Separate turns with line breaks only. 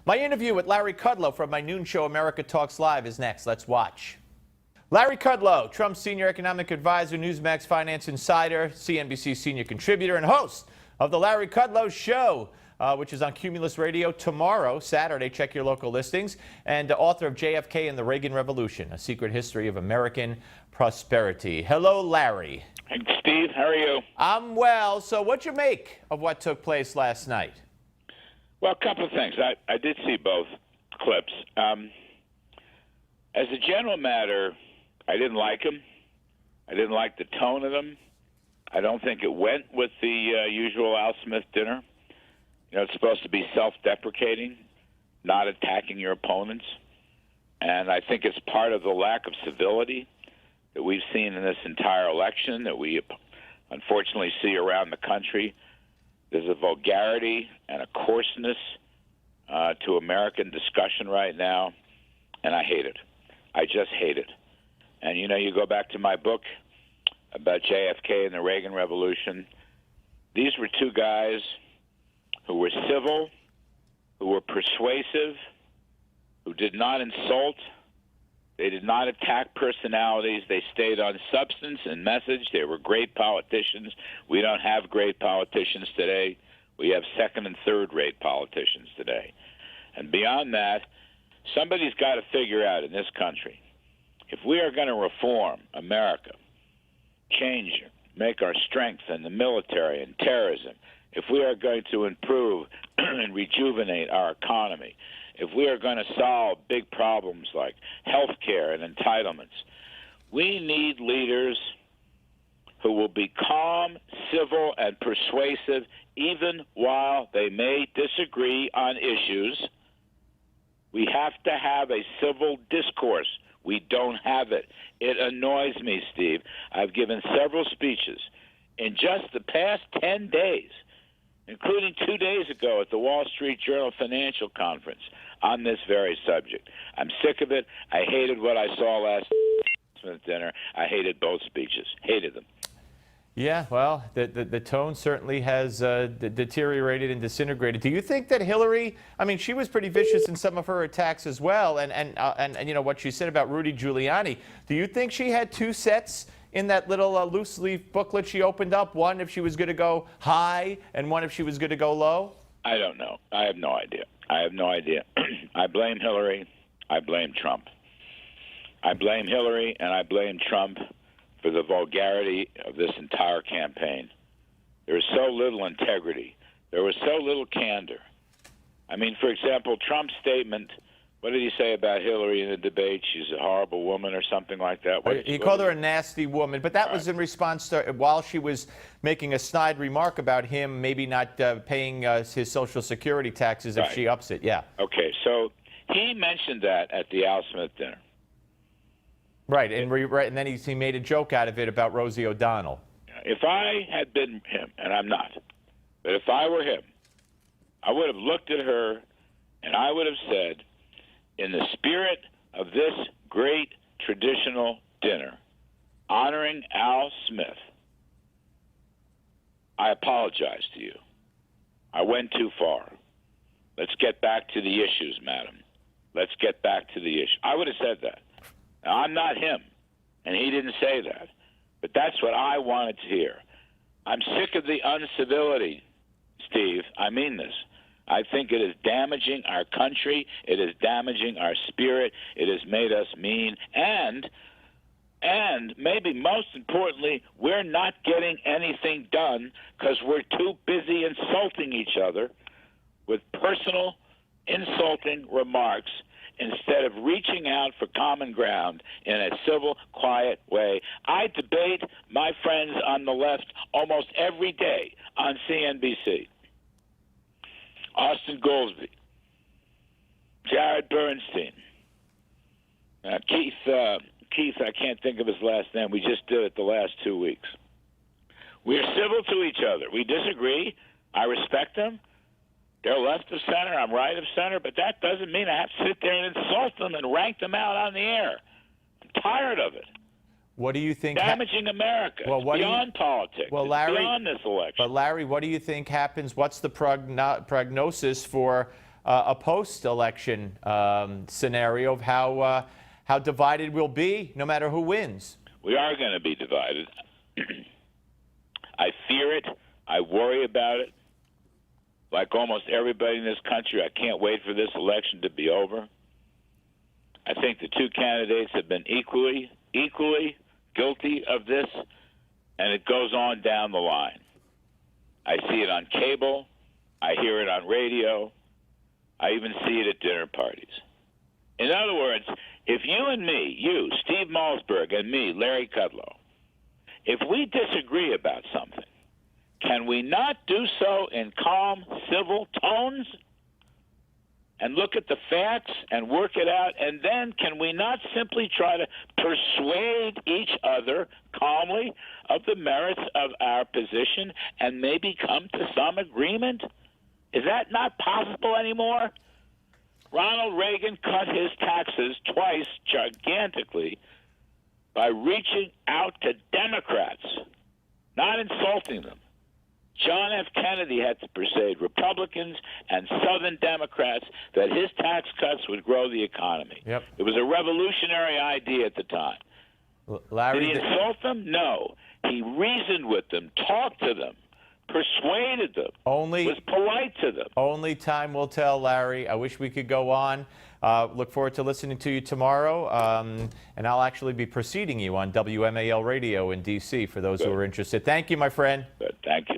My interview with Larry Kudlow from my noon show America Talks Live is next. Let's watch. Larry Kudlow, Trump's senior economic advisor, Newsmax finance insider, CNBC senior contributor, and host of the Larry Kudlow Show, which is on Cumulus Radio tomorrow, Saturday. Check your local listings. And author of JFK and the Reagan Revolution, A Secret History of American Prosperity. Hello, Larry.
Hey, Steve. How are you?
I'm well. So what'd you make of what took place last night?
Well, a couple of things. I did see both clips. As a general matter, I didn't like them. I didn't like the tone of them. I don't think it went with the usual Al Smith dinner. You know, it's supposed to be self-deprecating, not attacking your opponents. And I think it's part of the lack of civility that we've seen in this entire election, that we unfortunately see around the country. There's a vulgarity and a coarseness to American discussion right now, and I hate it. I just hate it. And, you know, you go back to my book about JFK and the Reagan Revolution. These were two guys who were civil, who were persuasive, who did not insult. They did not attack personalities. They stayed on substance and message. They were great politicians. We don't have great politicians today. We have second and third-rate politicians today. And beyond that, somebody's got to figure out in this country, if we are going to reform America, change it, make our strength in the military and terrorism, if we are going to improve and rejuvenate our economy, if we are going to solve big problems like health care and entitlements, we need leaders who will be calm, civil, and persuasive even while they may disagree on issues. We have to have a civil discourse. We don't have it. It annoys me, Steve. I've given several speeches in just the past 10 days, including 2 days ago at the Wall Street Journal Financial Conference on this very subject. I'm sick of it. I hated what I saw last dinner. I hated both speeches. Hated them.
Yeah, well, the tone certainly has deteriorated and disintegrated. Do you think that Hillary, I mean, she was pretty vicious in some of her attacks as well, and you know, what she said about Rudy Giuliani. Do you think she had two sets in that little loose leaf booklet she opened up, one if she was going to go high and one if she was going to go low?
I don't know. I have no idea. I have no idea. I blame Hillary. I blame Trump. I blame Hillary and I blame Trump for the vulgarity of this entire campaign. There was so little integrity. There was so little candor. I mean, for example, Trump's statement, what did he say about Hillary in the debate? She's a horrible woman or something like that.
He called her a nasty woman, but that was in response to, while she was making a snide remark about him maybe not paying his Social Security taxes if she ups it, yeah.
Okay, so he mentioned that at the Al Smith dinner.
Right, and then he made a joke out of it about Rosie O'Donnell.
If I had been him, and I'm not, but if I were him, I would have looked at her and I would have said, in the spirit of this great traditional dinner, honoring Al Smith, I apologize to you. I went too far. Let's get back to the issues, madam. Let's get back to the issue. I would have said that. Now, I'm not him, and he didn't say that, but that's what I wanted to hear. I'm sick of the uncivility, Steve. I mean this. I think it is damaging our country. It is damaging our spirit. It has made us mean. And maybe most importantly, we're not getting anything done because we're too busy insulting each other with personal insulting remarks instead of reaching out for common ground in a civil, quiet way. I debate my friends on the left almost every day on CNBC. Austin Goolsbee, Jared Bernstein, Keith, I can't think of his last name. We just did it the last 2 weeks. We're civil to each other. We disagree. I respect them. They're left of center, I'm right of center, but that doesn't mean I have to sit there and insult them and rank them out on the air. I'm tired of it.
What do you think?
Damaging America.
Well,
beyond politics.
Well, Larry,
beyond this election.
But Larry, what do you think happens? What's the prognosis for a post-election scenario of how divided we'll be, no matter who wins.
We are going to be divided. I fear it. I worry about it. Like almost everybody in this country, I can't wait for this election to be over. I think the two candidates have been equally guilty of this, and it goes on down the line. I see it on cable. I hear it on radio. I even see it at dinner parties. In other words, if you and me, you, Steve Malzberg, and me, Larry Kudlow, if we disagree about something, can we not do so in calm, civil tones and look at the facts and work it out? And then can we not simply try to persuade each other calmly of the merits of our position and maybe come to some agreement? Is that not possible anymore? Ronald Reagan cut his taxes twice gigantically by reaching out to Democrats, not insulting them. John F. Kennedy had to persuade Republicans and Southern Democrats that his tax cuts would grow the economy.
Yep.
It was a revolutionary idea at the time.
Larry,
did he insult them? No. He reasoned with them, talked to them, persuaded them, was polite to them.
Only time will tell, Larry. I wish we could go on. Look forward to listening to you tomorrow, and I'll actually be preceding you on WMAL radio in D.C. for those who are interested. Thank you, my friend.
Good. Thank you.